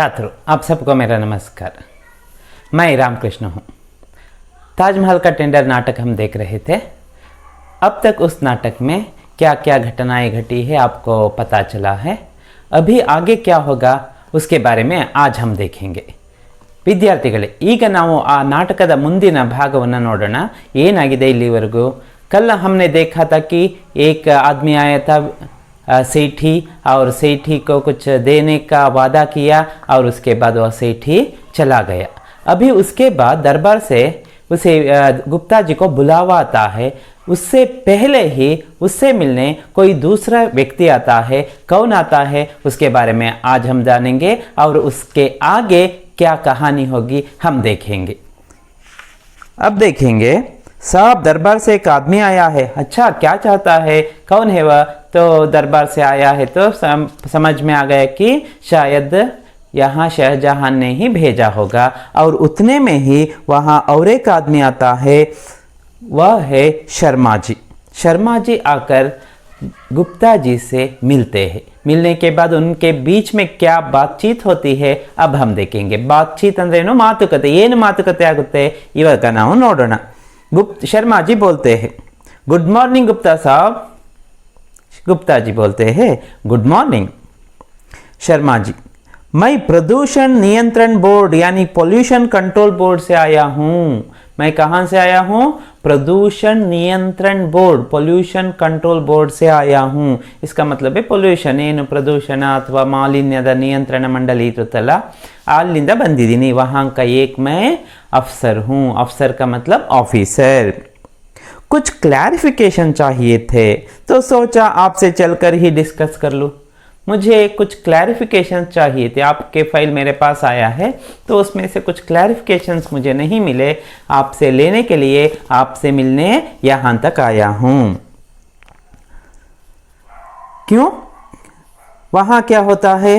छात्रों, आप सबको मेरा नमस्कार। मैं रामकृष्ण हूँ। ताजमहल का टेंडर नाटक हम देख रहे थे। अब तक उस नाटक में क्या क्या घटनाएं घटी है आपको पता चला है। अभी आगे क्या होगा उसके बारे में आज हम देखेंगे। ವಿದ್ಯಾರ್ಥಿಗಳೇ, ಈಗ ನಾವು ಆ ನಾಟಕದ ಮುಂದಿನ ಭಾಗವನ್ನು ನೋಡೋಣ। ಏನಾಗಿದೆ ಇಲ್ಲಿವರೆಗೂ? कल हमने देखा था कि एक आदमी आया था सेठी, और सेठी को कुछ देने का वादा किया और उसके बाद वह सेठी चला गया। अभी उसके बाद दरबार से उसे गुप्ता जी को बुलावा आता है। उससे पहले ही उससे मिलने कोई दूसरा व्यक्ति आता है। कौन आता है उसके बारे में आज हम जानेंगे, और उसके आगे क्या कहानी होगी हम देखेंगे। अब देखेंगे, साहब दरबार से एक आदमी आया है। अच्छा, क्या चाहता है, कौन है वह? तो दरबार से आया है तो समझ में आ गया कि शायद यहाँ शाहजहां ने ही भेजा होगा। और उतने में ही वहाँ और एक आदमी आता है, वह है शर्मा जी। शर्मा जी आकर गुप्ता जी से मिलते हैं। मिलने के बाद उनके बीच में क्या बातचीत होती है अब हम देखेंगे। बातचीत अंद्रेनु मातुकते, ಏನು ಮಾತುಕತೆ ಆಗುತ್ತೆ ಇವಾಗ ನಾವು ನೋಡೋಣ। शर्मा जी बोलते हैं, गुड मॉर्निंग गुप्ता साहब। गुप्ता जी बोलते हैं, गुड मॉर्निंग। शर्मा जी, मैं प्रदूषण नियंत्रण बोर्ड यानी पोल्यूशन कंट्रोल बोर्ड से आया हूँ। मैं कहाँ से आया हूँ? प्रदूषण नियंत्रण बोर्ड, पोल्यूशन कंट्रोल बोर्ड से आया हूँ। इसका मतलब है पोल्यूशन ಏನು ಪ್ರದೂಷಣ ಅಥವಾ ಮಾಲಿನ್ಯದ ನಿಯಂತ್ರಣ ಮಂಡಳಿ ಇರುತ್ತಲ್ಲ, ಅಲ್ಲಿಂದ ಬಂದಿದ್ದೀನಿ। वहाँ का एक मैं अफसर हूँ। अफसर का मतलब ऑफिसर। कुछ क्लैरिफिकेशन चाहिए थे तो सोचा आपसे चलकर ही डिस्कस कर लूँ। मुझे कुछ क्लैरिफिकेशन चाहिए थे। आपके फाइल मेरे पास आया है तो उसमें से कुछ क्लैरिफिकेशंस मुझे नहीं मिले। आपसे लेने के लिए आपसे मिलने यहाँ तक आया हूँ। क्यों? वहाँ क्या होता है?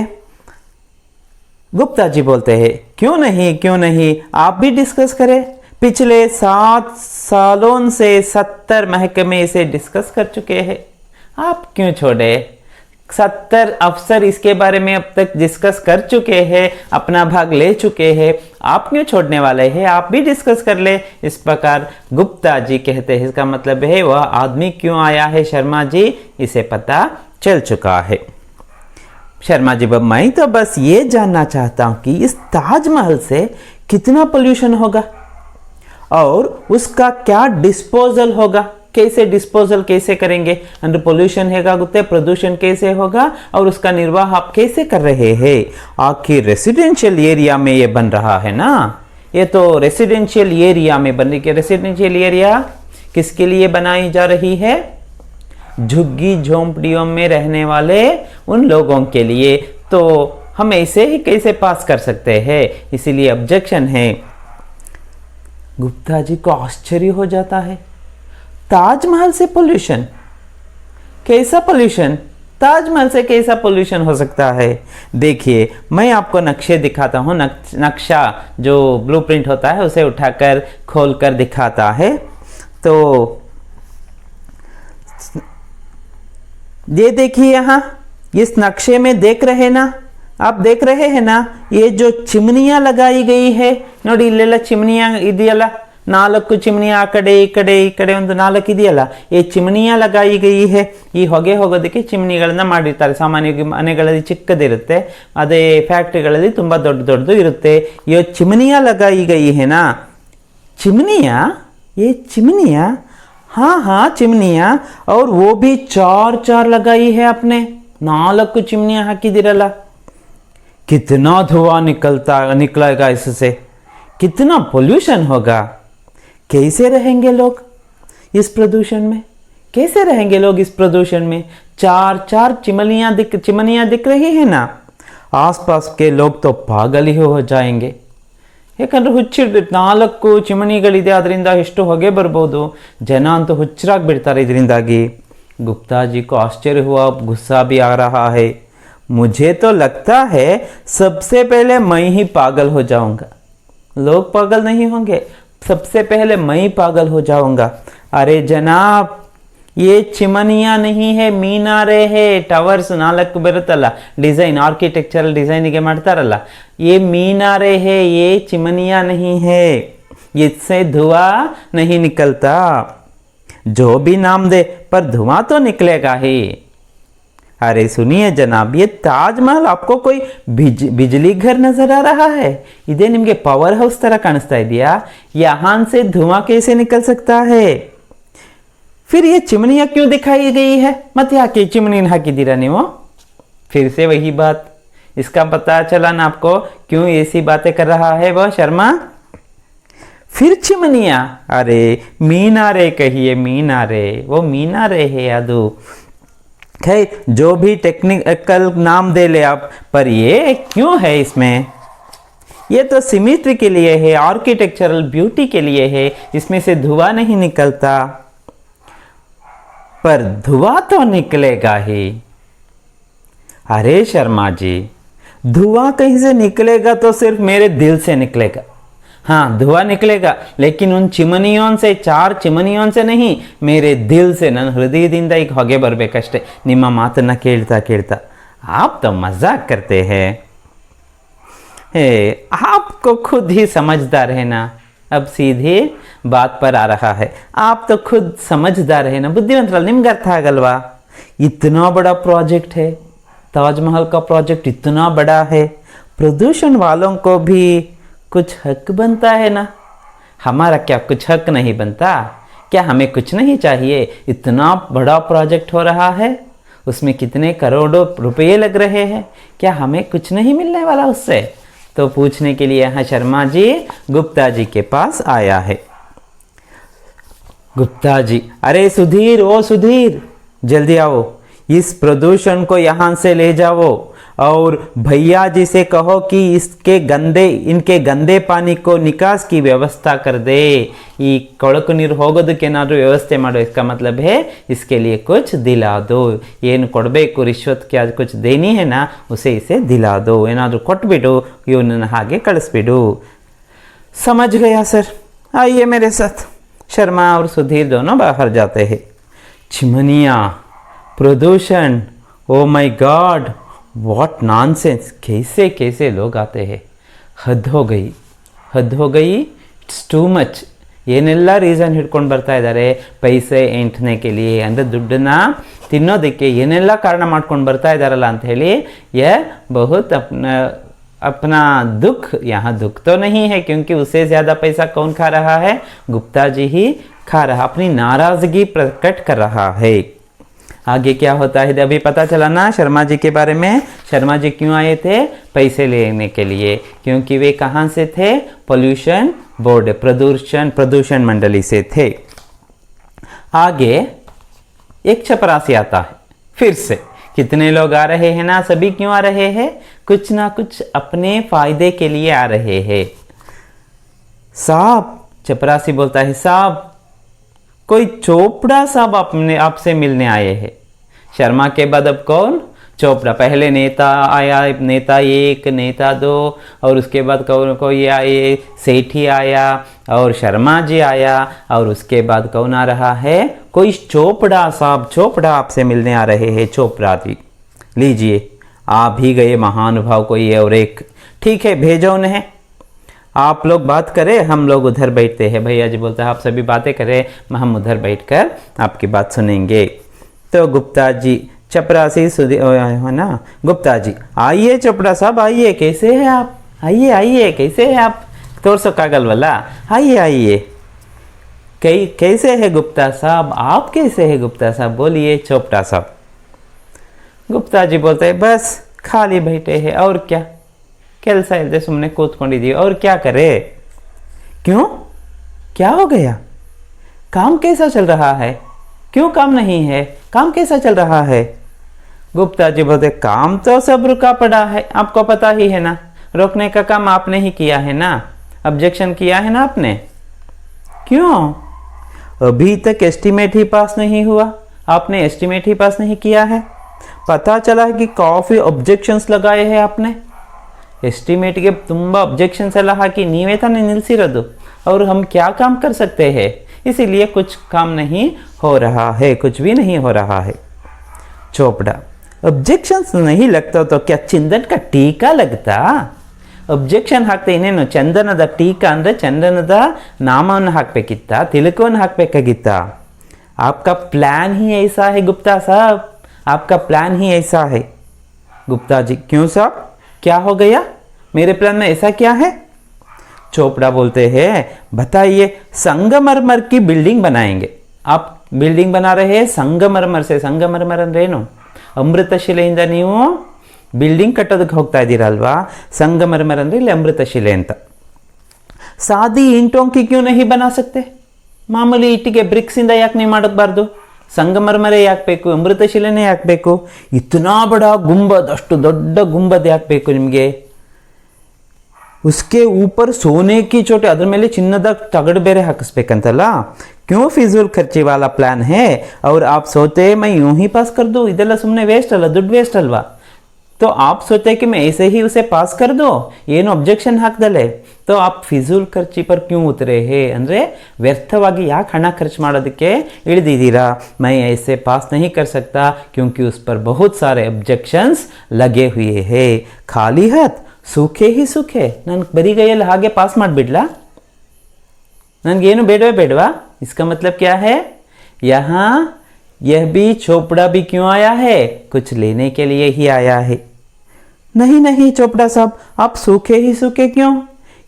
गुप्ता जी बोलते हैं, क्यों नहीं, आप भी डिस्कस करें। पिछले 7 सालों से 70 महकमे इसे डिस्कस कर चुके हैं। आप क्यों छोड़े? 70 अफसर इसके बारे में अब तक डिस्कस कर चुके हैं, अपना भाग ले चुके हैं। आप क्यों छोड़ने वाले हैं? आप भी डिस्कस कर ले। इस प्रकार गुप्ता जी कहते हैं। इसका मतलब है वह आदमी क्यों आया है शर्मा जी, इसे पता चल चुका है। शर्मा जी, मैं तो बस ये जानना चाहता हूँ कि इस ताजमहल से कितना पोल्यूशन होगा और उसका क्या डिस्पोजल होगा। कैसे डिस्पोजल कैसे करेंगे? अंडर पोल्यूशन हैगा गुप्ते, प्रदूषण कैसे होगा और उसका निर्वाह आप कैसे कर रहे हैं? आखिर रेसिडेंशियल एरिया में ये बन रहा है ना, ये तो रेसिडेंशियल एरिया में बन रही है। रेसिडेंशियल एरिया किसके लिए बनाई जा रही है? झुग्गी झोंपड़ियों में रहने वाले उन लोगों के लिए। तो हम ऐसे ही कैसे पास कर सकते हैं? इसीलिए ऑब्जेक्शन है। गुप्ता जी को आश्चर्य हो जाता है, ताजमहल से पोल्यूशन? कैसा पोल्यूशन? ताजमहल से कैसा पोल्यूशन हो सकता है? देखिए, मैं आपको नक्शे दिखाता हूँ। नक्शा जो ब्लूप्रिंट होता है उसे उठाकर खोलकर दिखाता है। तो ये देखिए, यहाँ इस नक्शे में देख रहे ना, आप देख रहे हैं ना, ये जो चिमनियाँ लगाई गई है ನೋಡಿ, ಇಲ್ಲೆಲ್ಲ ಚಿಮನಿಯಾ ಇದೆಯಲ್ಲ, 4 ಚಿಮನಿಯಾ ಆ ಕಡೆ ಈ ಕಡೆ ಒಂದು 4 ಇದೆಯಲ್ಲ, ಈ ಚಿಮನಿಯಾ लगाई गई है। ಈ ಹೊಗೆ ಹೋಗೋದಕ್ಕೆ ಚಿಮನಿಗಳನ್ನ ಮಾಡಿರ್ತಾರೆ। ಸಾಮಾನ್ಯವಾಗಿ ಮನೆಗಳಲ್ಲಿ ಚಿಕ್ಕದಿರುತ್ತೆ, ಅದೇ ಫ್ಯಾಕ್ಟರಿಗಳಲ್ಲಿ ತುಂಬಾ ದೊಡ್ಡದು ಇರುತ್ತೆ। ये चिमनियाँ लगाई गई है ना, चिमनियाँ, ये चिमनियाँ, हाँ चिमनियाँ, और वो भी 4 लगाई है आपने। 4 चिमनियाँ हाकिदिरಲ್ಲ, कितना धुआं निकलेगा इससे, कितना पोल्यूशन होगा। कैसे रहेंगे लोग इस प्रदूषण में? कैसे रहेंगे लोग इस प्रदूषण में? 4 चिमनियाँ दिख रही है ना, आसपास के लोग तो पागल ही हो जाएंगे। ಯಾಕಂದ್ರೆ ಹುಚ್ಚಿಡ್ತೈತೆ, 4 ಚಿಮಣಿಗಳಿದೆ, ಅದರಿಂದ ಎಷ್ಟು ಹೊಗೆ ಬರ್ಬೋದು, ಜನ ಅಂತೂ ಹುಚ್ಚರಾಗಿ ಬಿಡ್ತಾರೆ ಇದರಿಂದಾಗಿ। गुप्ता जी को आश्चर्य हुआ, गुस्सा भी आ रहा है। मुझे तो लगता है सबसे पहले मैं ही पागल हो जाऊंगा। लोग पागल नहीं होंगे, सबसे पहले मैं ही पागल हो जाऊंगा। अरे जनाब, ये चिमनिया नहीं है, मीनारे है. ಟವರ್ಸ್ 4 ಬರುತ್ತಲ್ಲ, ಡಿಸೈನ್ ಆರ್ಕಿಟೆಕ್ಚರಲ್ ಡಿಸೈನಿಗೆ ಮಾಡ್ತಾರಲ್ಲ, ये मीनारे है, ये चिमनिया नहीं है. इससे धुआं नहीं निकलता. जो भी नाम दे पर धुआं तो निकलेगा ही. अरे सुनिए जनाब, ये ताजमहल आपको कोई बिजली घर नजर आ रहा है? इधे निम्गे पावर हाउस तरह काಣಿಸ್ತಾ ಇದೆಯಾ? यहाँ से धुआं कैसे निकल सकता है? फिर ये चिमनियां क्यों दिखाई गई है? मत याके चिमनी हाकिदीरा ನೀವು? फिर से वही बात. इसका पता चला ना आपको क्यों ऐसी बातें कर रहा है वह शर्मा? फिर चिमनिया? अरे मीनारे कहिए, मीनारे. वो मीनारे है यादू. खैर जो भी टेक्निकल नाम दे ले आप, पर ये क्यों है इसमें? ये तो सिमेट्री के लिए है, आर्किटेक्चरल ब्यूटी के लिए है. इसमें से धुआं नहीं निकलता. पर धुआं तो निकलेगा ही. अरे शर्मा जी, धुआं कहीं से निकलेगा तो सिर्फ मेरे दिल से निकलेगा. हाँ, धुआं निकलेगा, लेकिन उन चिमनियों से, 4 ಚಿಮನಿಯೋं से नहीं, मेरे दिल से. ನನ್ನ ಹೃದಯದಿಂದ ಈಗ ಹೊಗೆ ಬರಬೇಕಷ್ಟೇ ನಿಮ್ಮ ಮಾತನ್ನ ಕೇಳ್ತಾ ಕೇಳ್ತಾ. आप तो मजाक करते हैं. आपको खुद ही समझदार है ना. अब सीधे बात पर आ रहा है. आप तो खुद समझदार है ना, बुद्धिವಂತರಲ್ಲ, ನಿಮ್ಗೆ ಅರ್ಥ ಆಗಲ್ವಾ? इतना बड़ा प्रोजेक्ट है, ताजमहल का प्रोजेक्ट इतना बड़ा है. प्रदूषण वालों को भी कुछ हक बनता है ना. हमारा क्या कुछ हक नहीं बनता? क्या हमें कुछ नहीं चाहिए? इतना बड़ा प्रोजेक्ट हो रहा है, उसमें कितने करोड़ों रुपये लग रहे हैं. क्या हमें कुछ नहीं मिलने वाला उससे? तो पूछने के लिए यहाँ शर्मा जी गुप्ता जी के पास आया है. गुप्ता जी, अरे सुधीर, ओ सुधीर, जल्दी आओ, इस प्रदूषण को यहाँ से ले जाओ और भैया जी से कहो कि इनके गंदे पानी को निकास की व्यवस्था कर दे. ये ಕೊಳಕು ನೀರು ಹೋಗೋದಕ್ಕೆ ಏನಾದರೂ ವ್ಯವಸ್ಥೆ ಮಾಡೋ. इसका मतलब है इसके लिए कुछ दिला दो. ಏನು ಕೊಡಬೇಕು, रिश्वत क्या कुछ देनी है ना, उसे इसे दिला दो. ಏನಾದರೂ ಕೊಟ್ಬಿಡು, ಇವನನ್ನು ಹಾಗೆ ಕಳಿಸ್ಬಿಡು. समझ गया सर, आइए मेरे साथ. शर्मा और सुधीर दोनों बाहर जाते हैं. चिमनिया, प्रदूषण, oh my God, what nonsense. कैसे कैसे लोग आते हैं. हद हो गई, हद हो गई. It's too much. ಏನೆಲ್ಲ ರೀಸನ್ ಹಿಡ್ಕೊಂಡು ಬರ್ತಾ ಇದ್ದಾರೆ ಪೈಸೆ ಎಂಟನೆ के लिए, ಅಂದರೆ ದುಡ್ಡನ್ನ ತಿನ್ನೋದಕ್ಕೆ ಏನೆಲ್ಲ ಕಾರಣ ಮಾಡ್ಕೊಂಡು ಬರ್ತಾ ಇದ್ದಾರಲ್ಲ ಅಂತ ಹೇಳಿ. यह बहुत अपना दुख, यहाँ दुख तो नहीं है क्योंकि उससे ज़्यादा पैसा कौन खा रहा है? गुप्ता जी ही खा रहा. अपनी नाराज़गी प्रकट कर रहा है. आगे क्या होता है अभी पता चला ना शर्मा जी के बारे में. शर्मा जी क्यों आए थे? पैसे लेने के लिए. क्योंकि वे कहाँ से थे? पोल्यूशन बोर्ड, प्रदूषण मंडली से थे. आगे एक चपरासी आता है. फिर से कितने लोग आ रहे हैं ना. सभी क्यों आ रहे हैं? कुछ ना कुछ अपने फायदे के लिए आ रहे हैं. साहब, चपरासी बोलता है, साहब कोई चोपड़ा साहब अपने आपसे मिलने आए हैं. शर्मा के बाद अब कौन? चोपड़ा. पहले नेता आया, नेता 1, नेता 2, और उसके बाद कौन कोई आए, सेठी आया और शर्मा जी आया, और उसके बाद कौन आ रहा है? कोई चोपड़ा साहब. चोपड़ा आपसे मिलने आ रहे हैं. चोपड़ा जी, लीजिए, आप ही गए महानुभाव कोई और एक. ठीक है, भेजो उन्हें. आप लोग बात करें, हम लोग उधर बैठते हैं. भैया जी बोलते हैं आप सभी बातें करें, हम उधर बैठकर आपकी बात सुनेंगे. तो गुप्ता जी, चपरासी है ना. गुप्ता जी, आइए चोपड़ा साहब, आइए. कैसे हैं आप? आइए आइए, कैसे हैं आप? तोरसो कागल वाला, आइए आइए. कैसे है गुप्ता साहब? आप कैसे हैं गुप्ता साहब? बोलिए चोपड़ा साहब. गुप्ता जी बोलते हैं बस खाली बैठे हैं, और क्या ಕೆಲಸ ಇಲ್ಲದೆ ಸುಮ್ಮನೆ ಕೂತ್ಕೊಂಡಿದ್ದೀವಿ, और क्या करे. क्यों, क्या हो गया? काम कैसा चल रहा है? क्यों काम नहीं है? काम कैसा चल रहा है? गुप्ता जी बोलते काम तो सब रुका पड़ा है, आपको पता ही है ना. रोकने का काम आपने ही किया है ना, ऑब्जेक्शन किया है ना आपने. क्यों? अभी तक एस्टीमेट ही पास नहीं हुआ. आपने एस्टीमेट ही पास नहीं किया है. पता चला है कि काफ़ी ऑब्जेक्शंस लगाए हैं आपने. ಎಸ್ಟಿಮೇಟ್ಗೆ ತುಂಬ ऑब्जेक्शंस ಎಲ್ಲ ಹಾಕಿ ನೀವೇ ತಾನೇ ನಿಲ್ಲಿಸಿರೋದು. और हम क्या काम कर सकते हैं? इसीलिए कुछ काम नहीं हो रहा है, कुछ भी नहीं हो रहा है। चोपड़ा, ऑब्जेक्शंस नहीं लगता तो क्या चंदन का टीका लगता? ಒಬ್ಜೆಕ್ಷನ್ ಹಾಕ್ತಾ ಇನ್ನೇನು ಚಂದನದ ಟೀಕಾ ಅಂದರೆ ಚಂದನದ ನಾಮವನ್ನು ಹಾಕಬೇಕಿತ್ತ, ತಿಲಕವನ್ನು ಹಾಕಬೇಕಾಗಿತ್ತ? आपका प्लान ही ऐसा है गुप्ता साहब, आपका प्लान ही ऐसा है। गुप्ता जी, क्यों साहब, क्या हो गया? मेरे प्लान में ऐसा क्या है? चोपड़ा बोलते हैं, बताइए। संगमरमर की बिल्डिंग बनाएंगे। आप बिल्डिंग बना रहे हैं संगमरमर से। संगमरमर अंद्रेनु? ಅಮೃತಶಿಲೆಯಿಂದ ನೀವು ಬಿಲ್ಡಿಂಗ್ ಕಟ್ಟೋದಕ್ಕೆ ಹೋಗ್ತಾ ಇದ್ದೀರಲ್ವಾ? ಸಂಗಮರಮರ ಅಂದರೆ ಇಲ್ಲಿ ಅಮೃತಶಿಲೆ ಅಂತ. ಸಾದಿ ಇಂಟೋಂಕಿ ಕ್ಯೂ ನಹಿ ಬನಾ ಸಕ್ತೆ? ಮಾಮೂಲಿ ಇಟ್ಟಿಗೆ ಬ್ರಿಕ್ಸಿಂದ ಯಾಕೆ ನೀವು ಮಾಡಬಾರ್ದು? ಸಂಗಮರಮರೇ ಯಾಕೆ ಬೇಕು? ಅಮೃತಶಿಲೆನೇ ಯಾಕೆ ಬೇಕು? ಇತನಾ ಬಡ ಗುಂಬದ್, ಅಷ್ಟು ದೊಡ್ಡ ಗುಂಬದ್ ಯಾಕೆ ಬೇಕು ನಿಮಗೆ? उसके ऊपर सोने की चोटी, अदर मेले चिन्नद तगड़ बेरे हाकिसबेकंतल्ल? क्यों फिजूल खर्ची वाला प्लान है? और आप सोचते मैं यूं ही पास कर दूं, ಇದೆಲ್ಲ ಸುಮ್ಮನೆ ವೇಸ್ಟ್ ಅಲ್ಲ, ದುಡ್ಡು ವೇಸ್ಟ್ ಅಲ್ವಾ? तो आप सोचते कि मैं ऐसे ही उसे पास कर दो, ಏನು ಅಬ್ಜೆಕ್ಷನ್ ಹಾಕ್ದಲೆ? तो आप फिजूल खर्ची पर क्यों उतरे हैं? ಅಂದರೆ ವ್ಯರ್ಥವಾಗಿ ಯಾಕೆ ಹಣ ಖರ್ಚು ಮಾಡೋದಕ್ಕೆ ಇಳಿದಿದ್ದೀರಾ? मैं ऐसे पास नहीं कर सकता क्योंकि उस पर बहुत सारे ऑब्जेक्शंस लगे हुए हैं। खाली हाथ सूखे ही सूखे, ನಾನು ಬರೀ ಕೈಯಲ್ಲಿ ಹಾಗೆ ಪಾಸ್ ಮಾಡಿಬಿಡ್ಲಾ? ನನಗೇನು ಬೇಡವೇ ಬೇಡವಾ? इसका मतलब क्या है? यहाँ यह भी चोपड़ा भी क्यों आया है? कुछ लेने के लिए ही आया है। नहीं नहीं चोपड़ा साहब, आप सूखे ही सूखे क्यों?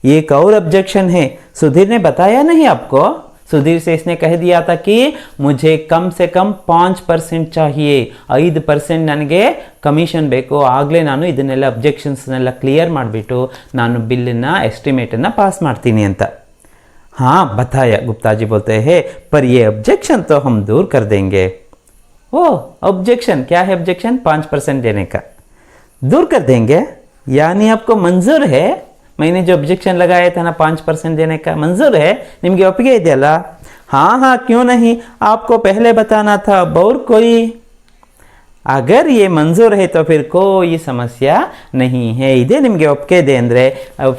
एक और ऑब्जेक्शन है, सुधीर ने बताया नहीं आपको? सुधीर से इसने कह दिया था कि मुझे कम से कम 5% चाहिए, 5% ನನಗೆ ಕಮಿಷನ್ ಬೇಕು, ಆಗಲೇ ನಾನು ಇದನ್ನೆಲ್ಲ ಅಬ್ಜೆಕ್ಷನ್ಸ್ನೆಲ್ಲ ಕ್ಲಿಯರ್ ಮಾಡಿಬಿಟ್ಟು ನಾನು ಬಿಲ್ಲನ್ನ ಎಸ್ಟಿಮೇಟನ್ನು ಪಾಸ್ ಮಾಡ್ತೀನಿ ಅಂತ. हाँ बताया, गुप्ता जी बोलते हैं, पर ये ऑब्जेक्शन तो हम दूर कर देंगे। ओ ऑब्जेक्शन क्या है? ऑब्जेक्शन 5% देने का दूर कर देंगे, यानी आपको मंजूर है? मैंने जो ऑब्जेक्शन लगाया था ना 5% देने का, मंजूर है? निम्गे ಒಪ್ಪಿಗೆ ಇದೆಯಲ್ಲ? हाँ हाँ क्यों नहीं, आपको पहले बताना था। और कोई, अगर ये मंजूर है तो फिर कोई समस्या नहीं है। इधे निम्गे ಒಪ್ಪಿಗೆ ಇದೆ ಅಂದರೆ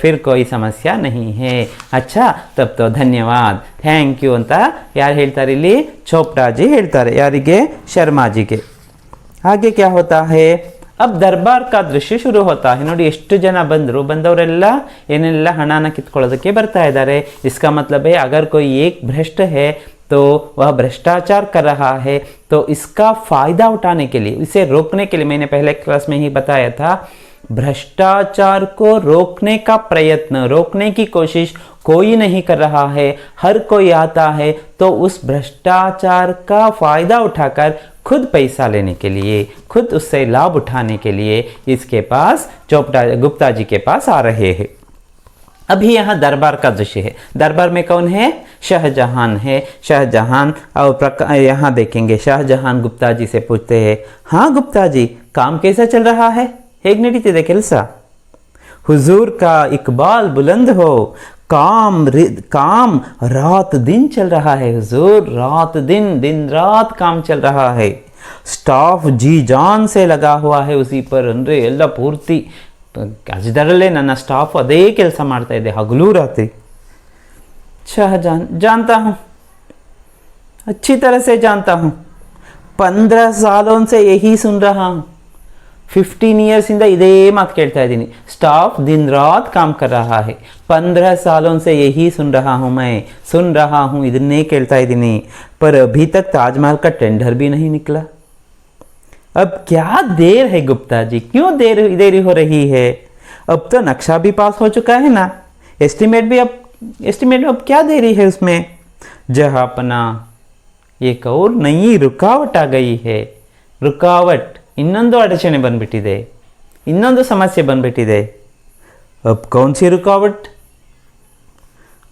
फिर कोई समस्या नहीं है। अच्छा तब तो धन्यवाद, थैंक यू ಅಂತ ಯಾರು ಹೇಳ್ತಾರೆ ಇಲ್ಲಿ? ಚೋಪ್ಡಾ ಜಿ ಹೇಳ್ತಾರೆ. ಯಾರಿಗೆ? ಶರ್ಮಾ ಜಿಗೆ. आगे क्या होता है? अब दरबार का दृश्य शुरू होता है। ನೋಡಿ ಎಷ್ಟು ಜನ ಬಂದರು, ಬಂದವರೆಲ್ಲ ಏನೆಲ್ಲ ಹಣನ ಕಿತ್ಕೊಳ್ಳೋದಕ್ಕೆ ಬರ್ತಾ ಇದ್ದಾರೆ। इसका मतलब है अगर कोई एक भ्रष्ट है तो वह भ्रष्टाचार कर रहा है, तो इसका फ़ायदा उठाने के लिए, इसे रोकने के लिए, मैंने पहले क्लास में ही बताया था, भ्रष्टाचार को रोकने का प्रयत्न, रोकने की कोशिश कोई नहीं कर रहा है। हर कोई आता है तो उस भ्रष्टाचार का फ़ायदा उठाकर खुद पैसा लेने के लिए, खुद उससे लाभ उठाने के लिए इसके पास चोपड़ा गुप्ता जी के पास आ रहे हैं। अभी यहाँ दरबार का दृश्य है। दरबार में कौन है? शाहजहां है। शाहजहां, और यहाँ देखेंगे शाहजहां गुप्ता जी से पूछते हैं, हाँ गुप्ता जी काम कैसा चल रहा है? ಹೇಗೆ ನಡೀತಿದೆ ಕೆಲಸ? हुजूर का इकबाल बुलंद हो, काम रात दिन चल रहा है हुजूर, रात दिन, दिन रात काम चल रहा है। स्टाफ जी जान से लगा हुआ है उसी पर, ಅಂದರೆ ಎಲ್ಲ ಪೂರ್ತಿ ಅದರಲ್ಲೇ ನನ್ನ ಸ್ಟಾಫ್ ಅದೇ ಕೆಲಸ ಮಾಡ್ತಾ ಇದೆ ಹಗಲು ರಾತ್ರಿ। शाहजहां, जानता हूँ, अच्छी तरह से जानता हूँ, 15 सालों से यही सुन रहा हूँ, 15 ईयर्स इंदा इदे मात केಳ್ತಾ ಇದ್ದೀನಿ। स्टाफ दिन रात काम कर रहा है, 15 सालों से यही सुन रहा हूँ, मैं सुन रहा हूँ, ಇದನ್ನೇ ಕೇಳ್ತಾ ಇದ್ದೀನಿ। पर अभी तक ताजमहल का टेंडर भी नहीं निकला। अब क्या देर है गुप्ता जी, क्यों देरी हो रही है? अब तो नक्शा भी पास हो चुका है ना, एस्टीमेट में अब क्या देरी है उसमें? जहापना, एक और नई रुकावट आ गई है। रुकावट, ಇನ್ನೊಂದು ಅಡಚಣೆ ಬಂದ್ಬಿಟ್ಟಿದೆ, ಇನ್ನೊಂದು ಸಮಸ್ಯೆ ಬಂದ್ಬಿಟ್ಟಿದೆ। अब कौन सी रुकावट?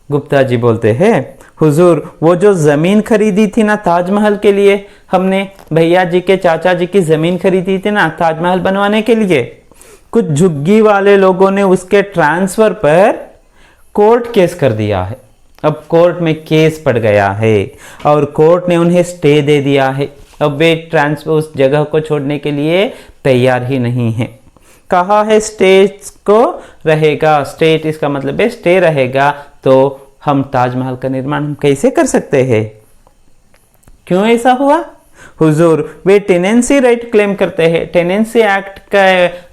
गुप्ता जी बोलते हैं, हुजूर वो जो ज़मीन खरीदी थी ना ताजमहल के लिए, हमने भैया जी के चाचा जी की ज़मीन खरीदी थी ना ताजमहल बनवाने के लिए, कुछ झुग्गी वाले लोगों ने उसके ट्रांसफ़र पर कोर्ट केस कर दिया है। अब कोर्ट में केस पड़ गया है और कोर्ट ने उन्हें स्टे दे दिया है। अब वे ट्रांसफर उस जगह को छोड़ने के लिए तैयार ही नहीं है। कहा है स्टेट को रहेगा, स्टेट इसका मतलब है स्टे रहेगा, तो हम ताजमहल का निर्माण कैसे कर सकते हैं? क्यों ऐसा हुआ? हुजूर, वे टेनेंसी राइट क्लेम करते हैं। टेनेंसी एक्ट के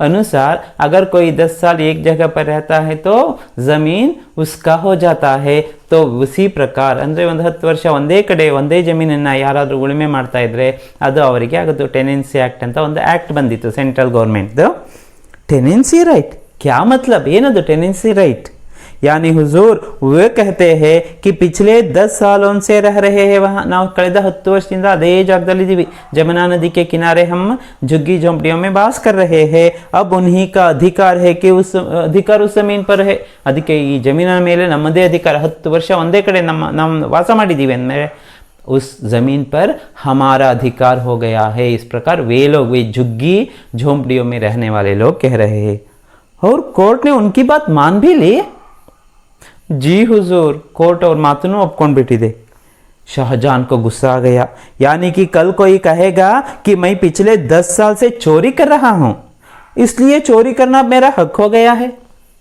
अनुसार अगर कोई 10 साल एक जगह पर रहता है तो जमीन उसका हो जाता है। तो उसी प्रकार ಅಂದ್ರೆ 10 ವರ್ಷ ಒಂದೇ ಕಡೆ ಒಂದೇ ಜಮೀನನ್ನ ಯಾರಾದರೂ ಉಳುಮೆ ಮಾಡ್ತಾ ಇದ್ರೆ ಅದು ಅವರಿಗೆ ಆಗೋದು ಟೆನೆನ್ಸಿ ಆಕ್ಟ್ ಅಂತ ಒಂದು ಆಕ್ಟ್ ಬಂದಿತ್ತು ಸೆಂಟ್ರಲ್ ಗವರ್ನಮೆಂಟ್ದು। टेनेंसी राइट क्या मतलब? ಏನದು टेनेंसी राइट? यानी हुजूर वे कहते हैं कि पिछले 10 सालों से रह रहे हैं वहाँ। ನಾವು ಕಳೆದ 10 ವರ್ಷದಿಂದ ಅದೇ ಜಾಗದಲ್ಲಿದ್ದೀವಿ। जमुना नदी के किनारे हम झुग्गी झोंपड़ियों में वास कर रहे हैं। अब उन्हीं का अधिकार है कि उस अधिकार उस जमीन पर है। ಅದಕ್ಕೆ ಈ ಜಮೀನಿನ ಮೇಲೆ ನಮ್ಮದೇ ಅಧಿಕಾರ। 10 ವರ್ಷ ಒಂದೇ ಕಡೆ ನಾವು ವಾಸ ಮಾಡಿದ್ದೀವಿ ಅಂದಮೇಲೆ उस जमीन पर हमारा अधिकार हो गया है। इस प्रकार वे लोग, वे झुग्गी झोंपड़ियों में रहने वाले लोग कह रहे हैं। और कोर्ट ने उनकी बात मान भी ली। जी हुजूर, कोर्ट और मातनू ಒಪ್ಕೊಂಡು ಬಿಟ್ಟಿದೆ। शाहजहां को गुस्सा आ गया। यानी कि कल कोई कहेगा कि मैं पिछले 10 साल से चोरी कर रहा हूं, इसलिए चोरी करना मेरा हक हो गया है।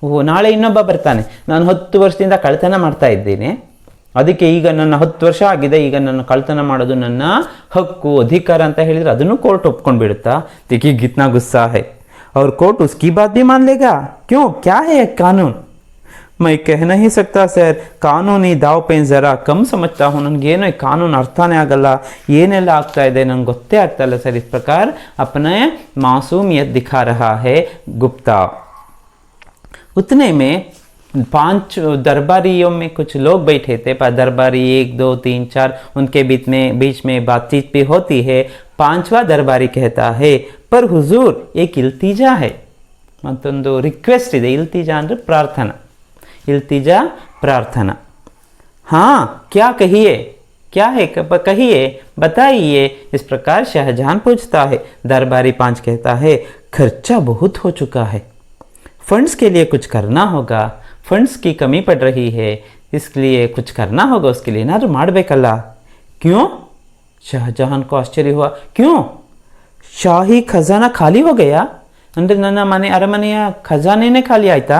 वो ನಾಳೆ ಇನ್ನೊಬ್ಬ ಬರ್ತಾನೆ, ನಾನು 10 ವರ್ಷದಿಂದ ಕಳ್ಳತನ ಮಾಡ್ತಾ ಇದ್ದೇನೆ, ಅದಕ್ಕೆ ಈಗ ನನ್ನ 10 ವರ್ಷ ಆಗಿದೆ, ಈಗ ನನ್ನ ಕಳ್ಳತನ ಮಾಡೋದು ನನ್ನ ಹಕ್ಕು ಅಧಿಕಾರ ಅಂತ ಹೇಳಿದ್ರೆ ಅದನ್ನು ಕೋರ್ಟ್ ಒಪ್ಕೊಂಡು ಬಿಡುತ್ತಾ? देखिए कितना गुस्सा है। और कोर्ट उसकी बात भी मान लेगा? क्यों, क्या है कानून? मैं कह नहीं सकता सर, ಕಾನೂನಿ दाव पे जरा कम समझता हूँ। ನನಗೇನೋ ಈ ಕಾನೂನು ಅರ್ಥನೇ ಆಗಲ್ಲ, ಏನೆಲ್ಲ ಆಗ್ತಾ ಇದೆ ನನಗೆ ಗೊತ್ತೇ ಆಗ್ತಾ ಇಲ್ಲ सर। इस प्रकार अपने मासूमियत दिखा रहा है गुप्ता। उतने में 5 दरबारियों में कुछ लोग बैठे थे। दरबारी 1 2 3 4 उनके बीच में बातचीत भी होती है। 5वां दरबारी कहता है, पर हुजूर एक इल्तिजा है, मतोंदु रिक्वेस्ट ಇದೆ। इल्तिजा ಅಂದ್ರೆ ಪ್ರಾರ್ಥನಾ, इल्तिजा प्रार्थना। हाँ, क्या कहिए, क्या है, कहिए, बताइए। इस प्रकार शाहजहां पूछता है। दरबारी 5 कहता है, खर्चा बहुत हो चुका है, फंड्स के लिए कुछ करना होगा, फंड्स की कमी पड़ रही है, इसलिए कुछ करना होगा, उसके लिए ना ಮಾಡಬೇಕಲ್ಲ। क्यों? शाहजहां को आश्चर्य हुआ। क्यों? शाही खजाना खाली हो गया ಅಂದ್ರೆ ನನ್ನ ಮನೆ ಅರಮನೆಯ ಖಜಾನೆನೇ ಖಾಲಿ ಆಯ್ತಾ?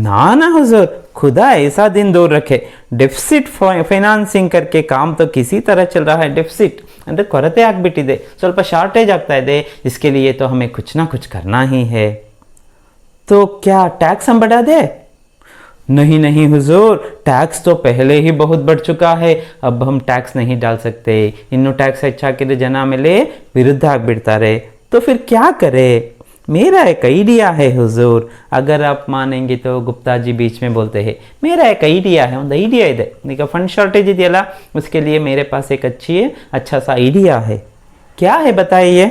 ना ना हुजूर, खुदा ऐसा दिन दूर रखे। डेफिसिट ಫೈನಾನ್ಸಿಂಗ್ करके काम तो किसी तरह चल रहा है। डेफिसिट ಅಂದರೆ ಕೊರತೆ ಆಗಿಬಿಟ್ಟಿದೆ, ಸ್ವಲ್ಪ ಶಾರ್ಟೇಜ್ ಆಗ್ತಾ ಇದೆ, इसके लिए तो हमें कुछ ना कुछ करना ही है। तो क्या टैक्स हम बढ़ा दे? नहीं नहीं हुजूर, टैक्स तो पहले ही बहुत बढ़ चुका है, अब हम टैक्स नहीं डाल सकते। इन्नू टैक्स ಹೆಚ್ಚಾಕಿದ್ರೆ ಜನ ಮೇಲೆ ವಿರುದ್ಧ ಆಗಿಬಿಡ್ತಾರೆ। तो फिर क्या करे? मेरा एक आइडिया है हुजूर। अगर आप मानेंगे तो गुप्ता जी बीच में बोलते हैं, मेरा एक आइडिया है, ಒಂದು ಐಡಿಯಾ ಇದೆ। ಈಗ ಫಂಡ್ ಶಾರ್ಟೇಜ್ ಇದೆಯಲ್ಲ, उसके लिए मेरे पास एक अच्छा सा आइडिया है। क्या है बताइए?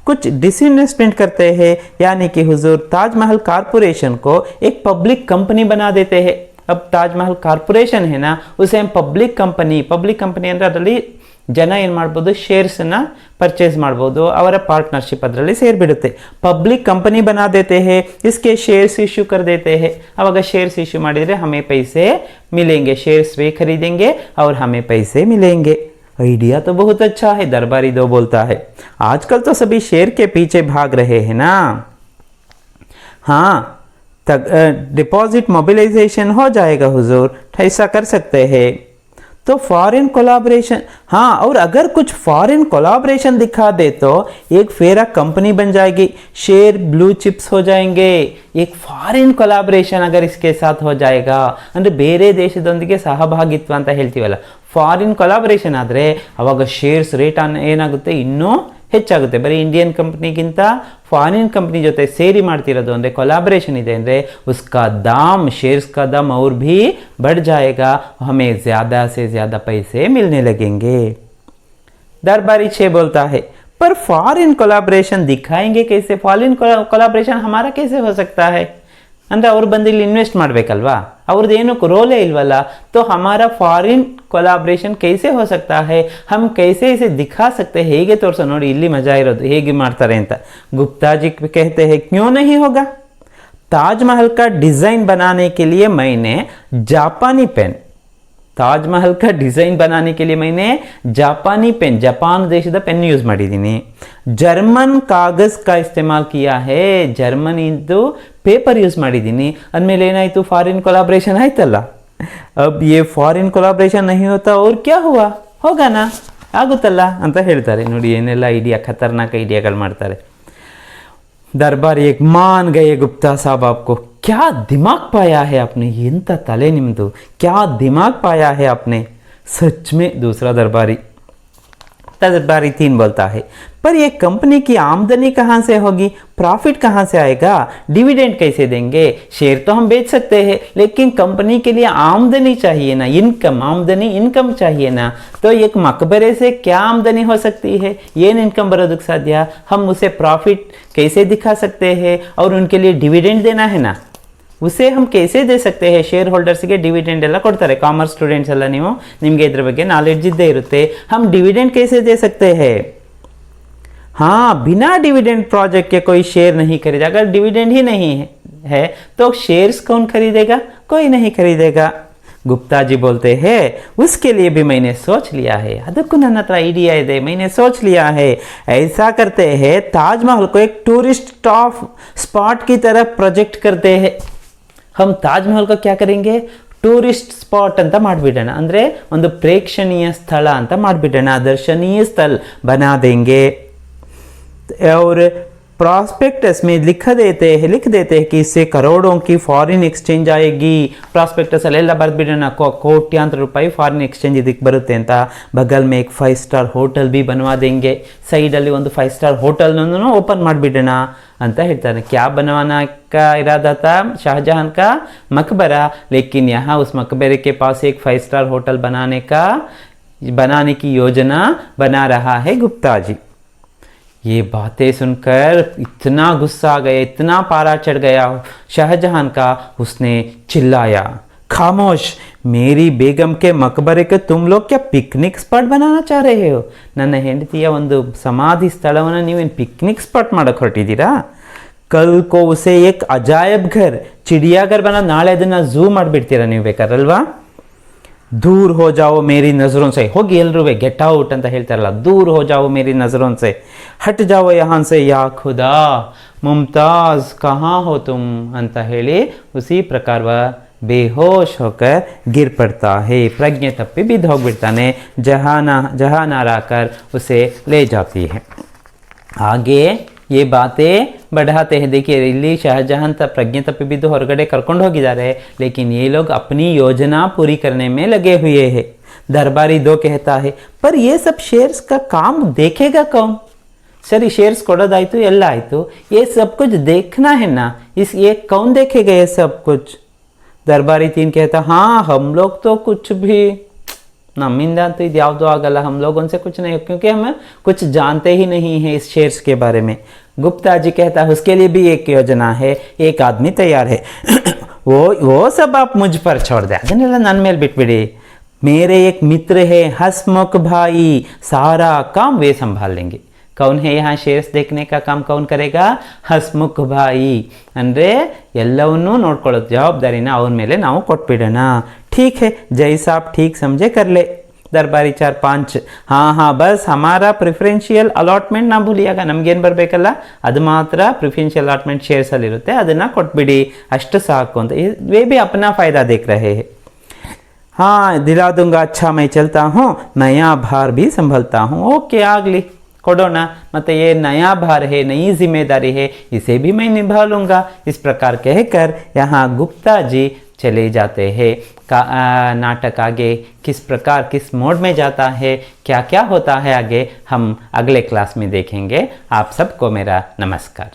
कुछ डिसइन्वेस्टमेंट करते हैं, यानी कि हुजूर ताजमहल कारपोरेशन को एक पब्लिक कंपनी बना देते हैं। अब ताजमहल कारपोरेशन है ना, उसे हम पब्लिक कंपनी ಅಂದರೆ ಅದರಲ್ಲಿ ಜನ ಏನು ಮಾಡ್ಬೋದು, ಶೇರ್ಸನ್ನು ಪರ್ಚೇಸ್ ಮಾಡ್ಬೋದು, ಅವರ ಪಾರ್ಟ್ನರ್ಶಿಪ್ ಅದರಲ್ಲಿ ಸೇರಿಬಿಡುತ್ತೆ। ಪಬ್ಲಿಕ್ ಕಂಪನಿ ಬನಾ ದೇತೆ ಹೇ, इसके शेयर्स इश्यू कर देते हैं। ಅವಾಗ ಶೇರ್ಸ್ ಇಶ್ಯೂ ಮಾಡಿದರೆ हमें पैसे मिलेंगे, शेयर्स वे खरीदेंगे और हमें पैसे मिलेंगे। आइडिया तो बहुत अच्छा है, दरबारी 2 बोलता है। आजकल तो सभी शेयर के पीछे भाग रहे हैं ना। हाँ, डिपॉजिट मोबिलाइजेशन हो जाएगा हुजूर, ऐसा कर सकते हैं। तो फॉरेन कोलैबोरेशन, हाँ, और अगर कुछ फॉरेन कोलैबोरेशन दिखा दे तो एक फेरा कंपनी बन जाएगी, शेयर ब्लू चिप्स हो जाएंगे। एक फॉरेन कोलैबोरेशन अगर इसके साथ हो जाएगा ಅಂದರೆ ಬೇರೆ ದೇಶದೊಂದಿಗೆ ಸಹಭಾಗಿತ್ವ ಅಂತ ಹೇಳ್ತೀವಲ್ಲ, ಫಾರಿನ್ ಕೊಲಾಬರೇಷನ್ ಆದರೆ ಅವಾಗ ಶೇರ್ಸ್ ರೇಟ್ ಏನಾಗುತ್ತೆ, ಇನ್ನೂ ಹೆಚ್ಚಾಗುತ್ತೆ। ಬರೀ ಇಂಡಿಯನ್ ಕಂಪ್ನಿಗಿಂತ ಫಾರಿನ್ ಕಂಪ್ನಿ ಜೊತೆ ಸೇರಿ ಮಾಡ್ತಿರೋದು ಅಂದರೆ ಕೊಲಾಬರೇಷನ್ ಇದೆ ಅಂದರೆ उसका दाम, शेयर्स का दाम और भी बढ़ जाएगा, हमें ज़्यादा से ज़्यादा पैसे मिलने लगेंगे। दरबारी 6 बोलता है, पर फॉरेन कोलाब्रेशन दिखाएंगे कैसे? फॉरेन कोलाब्रेशन हमारा कैसे हो सकता है? ಅಂದರೆ ಅವ್ರು ಬಂದು ಇಲ್ಲಿ ಇನ್ವೆಸ್ಟ್ ಮಾಡಬೇಕಲ್ವಾ, ಅವ್ರದ್ದು ಏನೂ ರೋಲೇ ಇಲ್ವಲ್ಲ। तो हमारा फॉरेन कोलाब्रेशन कैसे हो सकता है? हम कैसे इसे दिखा सकते हैं? ಹೇಗೆ ತೋರಿಸೋ ನೋಡಿ, ಇಲ್ಲಿ ಮಜಾ ಇರೋದು ಹೇಗೆ ಮಾಡ್ತಾರೆ ಅಂತ। गुप्ता जी कहते हैं, क्यों नहीं होगा? ताजमहल का डिज़ाइन बनाने के लिए मैंने जापानी पेन, ताजमहल का डिज़ाइन बनाने के लिए मैंने जापानी पेन, जापान ದೇಶದ ಪೆನ್ ಯೂಸ್ ಮಾಡಿದ್ದೀನಿ। जर्मन कागज का इस्तेमाल किया है, जर्मन इंदु पेपर यूज़ ಮಾಡಿದ್ದೀನಿ ಅಂದಮೇಲೆ ಏನಾಯಿತು, ಫಾರಿನ್ ಕೊಲಾಬ್ರೇಷನ್ ಆಯ್ತಲ್ಲ। अब ये फॉरेन कोलैबोरेशन नहीं होता और क्या हुआ, होगा ना। ಆಗುತ್ತಲ್ಲ ಅಂತ ಹೇಳ್ತಾರೆ. ನೋಡಿ ಏನೆಲ್ಲ ಐಡಿಯಾ, ಖತರ್ನಾಕ್ ಐಡಿಯಾಗಳು ಮಾಡ್ತಾರೆ. दरबार एक मान गए गुप्ता साहब आपको, क्या दिमाग पाया है आपने, ಎಂತ ತಲೆ ನಿಮ್ಮದು, क्या दिमाग पाया है आपने, सच में। दूसरा दरबारी 3 बोलता है, पर ये कंपनी की आमदनी कहाँ से होगी, प्रॉफिट कहाँ से आएगा, डिविडेंड कैसे देंगे, शेयर तो हम बेच सकते हैं लेकिन कंपनी के लिए आमदनी चाहिए ना, इनकम, आमदनी इनकम चाहिए ना। तो एक मकबरे से क्या आमदनी हो सकती है, ये इनकम बरोदಕ್ಕೆ साध्य, हम उसे प्रॉफिट कैसे दिखा सकते हैं और उनके लिए डिविडेंड देना है ना, उसे हम कैसे दे सकते हैं। शेयर होल्डर्ಸ್ಗೆ ಡಿವಿಡೆಂಡ್ ಎಲ್ಲ ಕೊಡ್ತಾರೆ, ಕಾಮರ್ಸ್ ಸ್ಟೂಡೆಂಟ್ಸ್ ಎಲ್ಲ ನೀವು, ನಿಮಗೆ ಇದ್ರ ಬಗ್ಗೆ ನಾಲೆಡ್ಜ್ ಇದ್ದೇ ಇರುತ್ತೆ. हम डिविडेंड कैसे दे सकते हैं, हाँ बिना डिविडेंड प्रोजेक्ट के कोई शेयर नहीं खरीदा, अगर डिविडेंड ही नहीं है तो शेयर्स कौन खरीदेगा, कोई नहीं खरीदेगा। गुप्ता जी बोलते हैं, उसके लिए भी मैंने सोच लिया है, ಅದಕ್ಕೂ ನನ್ನ ಹತ್ರ ಐಡಿಯಾ ಇದೆ, मैंने सोच लिया है। ऐसा करते हैं, ताजमहल को एक टूरिस्ट टॉप स्पॉट की तरह प्रोजेक्ट करते हैं। हम ताजमहल को क्या करेंगे, ಟೂರಿಸ್ಟ್ ಸ್ಪಾಟ್ ಅಂತ ಮಾಡಿಬಿಡೋಣ, ಅಂದರೆ ಒಂದು ಪ್ರೇಕ್ಷಣೀಯ ಸ್ಥಳ ಅಂತ ಮಾಡಿಬಿಡೋಣ, ದರ್ಶನೀಯ ಸ್ಥಳ ಬನಾ ದೇಂಗೆ। और प्रॉस्पेक्टस में लिख देते हैं कि इससे करोड़ों की फॉरेन एक्सचेंज आएगी। प्रॉस्पेक्टस अल्लेಲ್ಲ ಬರೆದ್ಬಿಡೋಣ, ಕೋಟ್ಯಾಂತರ ರೂಪಾಯಿ ಫಾರಿನ್ ಎಕ್ಸ್ಚೇಂಜ್ ಇದಕ್ಕೆ ಬರುತ್ತೆ ಅಂತ। बगल में एक 5 स्टार होटल भी बनवा देंगे, ಸೈಡಲ್ಲಿ ಒಂದು 5 स्टार ಹೋಟೆಲ್ನೂ ಓಪನ್ ಮಾಡಿಬಿಡೋಣ ಅಂತ ಹೇಳ್ತಾನೆ। क्या बनवाना का इरादा था शाहजहां का, मकबरा, लेकिन यहाँ उस मकबरे के पास एक 5 स्टार होटल बनाने की योजना बना रहा है गुप्ता जी। ये बातें सुनकर इतना गुस्सा आ गया, इतना पारा चढ़ गया शाहजहां का, उसने चिल्लाया, खामोश, मेरी बेगम के मकबरे के तुम लोग क्या पिकनिक स्पॉट बनाना चाह रहे हो, ನನ್ನ ಹೆಂಡತಿಯ ಒಂದು ಸಮಾಧಿ ಸ್ಥಳವನ್ನು ನೀವೇನು ಪಿಕ್ನಿಕ್ ಸ್ಪಾಟ್ ಮಾಡಕ್ಕೆ ಹೊರಟಿದ್ದೀರಾ। कल को उसे एक अजायब घर, चिड़ियाघर बना, ನಾಳೆ ಅದನ್ನ ಝೂ ಮಾಡಿಬಿಡ್ತೀರಾ ನೀವು ಬೇಕಾರಲ್ವಾ। दूर हो जाओ मेरी नज़रों से, ಹೋಗಿ ಎಲ್ಲರೂ ಗೆಟ್ ಔಟ್ ಅಂತ ಹೇಳ್ತಾರಲ್ಲ, दूर हो जाओ मेरी नज़रों से, हट जाओ यहाँ से या खुदा, मुमताज़ कहाँ हो तुम ಅಂತ ಹೇಳಿ उसी प्रकार वह बेहोश होकर गिर पड़ता है, प्रज्ञे तप्पी बिद होग्बिಡ್ತಾನೆ। जहानारा आकर उसे ले जाती है। आगे ये बातें बढ़ाते हैं, देखिए ಇಲ್ಲಿ शाहजहां प्रज्ञे तप्पी बिದ್ದು ಹೊರಗಡೆ ಕರ್ಕೊಂಡು ಹೋಗಿದ್ದಾರೆ, लेकिन ये लोग अपनी योजना पूरी करने में लगे हुए हैं। दरबारी 2 कहता है, पर ये सब शेयर्स का काम देखेगा कौन, सरी शेयर्स ಕೊಡೋದಾಯ್ತು ಎಲ್ಲ ಆಯ್ತು, ये सब कुछ देखना है ना, ये कौन देखेगा ये सब कुछ। दरबारी 3 कहता, हाँ हम लोग तो कुछ भी, नम्मिंदा तो ಇದು ಯಾವುದೂ ಆಗಲ್ಲ, हम लोग उनसे कुछ नहीं, क्योंकि हम कुछ जानते ही नहीं हैं इस शेयर्स के बारे में। गुप्ता जी कहता है, उसके लिए भी एक योजना है, एक आदमी तैयार है। वो सब आप मुझ पर छोड़ दे, ಅದನ್ನೆಲ್ಲ ನನ್ನ ಮೇಲೆ ಬಿಟ್ಬಿಡಿ। मेरे एक मित्र है हसमुख भाई, सारा काम वे संभाल लेंगे। कौन है यहाँ शेयर्स देखने का काम कौन करेगा, हसमुख भाई, ಅಂದರೆ ಎಲ್ಲವನ್ನೂ ನೋಡ್ಕೊಳ್ಳೋ ಜವಾಬ್ದಾರಿನ ಅವನ ಮೇಲೆ ನಾವು ಕೊಟ್ಬಿಡೋಣ। ठीक है, जैसा आप ठीक समझे कर ले। दरबारी 4-5, हाँ बस हमारा प्रिफरेंशियल अलॉटमेंट ना भूलिएगा, ನಮಗೇನು ಬರಬೇಕಲ್ಲ ಅದು ಮಾತ್ರ ಪ್ರಿಫರೆನ್ಷಿಯಲ್ ಅಲಾಟ್ಮೆಂಟ್ ಶೇರ್ಸ್ ಅಲ್ಲಿ ಇರುತ್ತೆ, ಅದನ್ನ ಕೊಟ್ಬಿಡಿ ಅಷ್ಟು ಸಾಕು ಅಂತ। वे भी अपना फायदा देख रहे हैं। हाँ दिला दूंगा, अच्छा मैं चलता हूँ, नया भार भी संभलता हूँ। ओके ಆಗಲಿ ಕೊಡೋಣ, ಮತ್ತು ये नया भार है, नई जिम्मेदारी है, इसे भी मैं निभा लूँगा। इस प्रकार कहकर यहाँ गुप्ता जी चले जाते हैं। नाटक आगे किस प्रकार किस मोड में जाता है, क्या क्या होता है आगे हम अगले क्लास में देखेंगे। आप सबको मेरा नमस्कार।